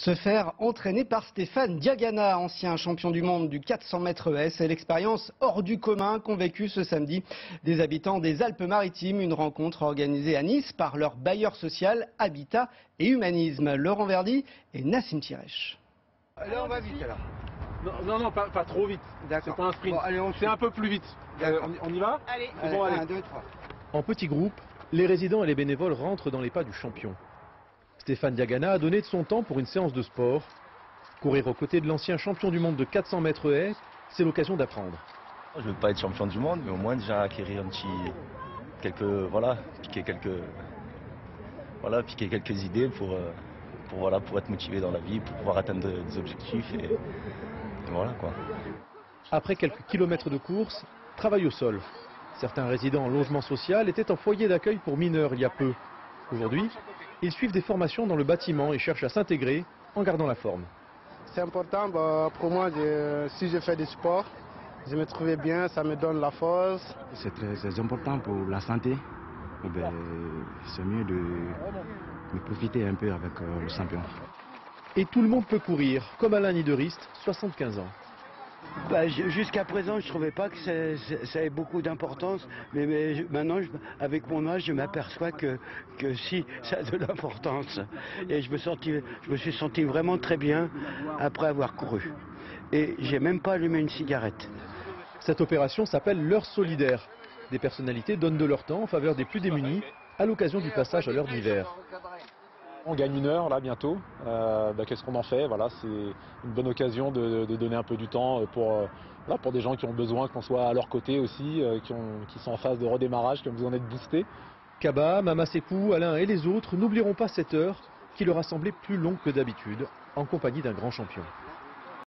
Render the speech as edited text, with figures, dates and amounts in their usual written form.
Se faire entraîner par Stéphane Diagana, ancien champion du monde du 400 mètres ES, c'est l'expérience hors du commun qu'ont vécu ce samedi des habitants des Alpes-Maritimes. Une rencontre organisée à Nice par leur bailleur social Habitat et Humanisme. Laurent Verdy et Nassim Tirech. Là on va vite alors. Non, pas trop vite. C'est pas un sprint. Bon, allez, c'est un peu plus vite. On y va? Allez, Bon, allez. 1, 2, 3. En petits groupes, les résidents et les bénévoles rentrent dans les pas du champion. Stéphane Diagana a donné de son temps pour une séance de sport. Courir aux côtés de l'ancien champion du monde de 400 mètres haies, c'est l'occasion d'apprendre. Je ne veux pas être champion du monde, mais au moins déjà acquérir piquer quelques idées pour être motivé dans la vie, pour pouvoir atteindre des objectifs et voilà quoi. Après quelques kilomètres de course, travail au sol. Certains résidents en logement social étaient en foyer d'accueil pour mineurs il y a peu. Aujourd'hui, ils suivent des formations dans le bâtiment et cherchent à s'intégrer en gardant la forme. C'est important pour moi, si je fais du sport, je me trouvais bien, ça me donne la force. C'est très important pour la santé. C'est mieux de profiter un peu avec le champion. Et tout le monde peut courir, comme Alain Niederist, 75 ans. Jusqu'à présent, je ne trouvais pas que ça ait beaucoup d'importance, mais maintenant, avec mon âge, je m'aperçois que si, ça a de l'importance. Et je me suis senti vraiment très bien après avoir couru. Et j'ai même pas allumé une cigarette. Cette opération s'appelle l'heure solidaire. Des personnalités donnent de leur temps en faveur des plus démunis à l'occasion du passage à l'heure d'hiver. On gagne une heure là bientôt. Qu'est-ce qu'on en fait? Voilà, c'est une bonne occasion de donner un peu du temps pour des gens qui ont besoin qu'on soit à leur côté aussi, qui sont en phase de redémarrage, qui ont besoin d'être boostés. Kaba, Mama Sekou, Alain et les autres n'oublieront pas cette heure qui leur a semblé plus longue que d'habitude, en compagnie d'un grand champion.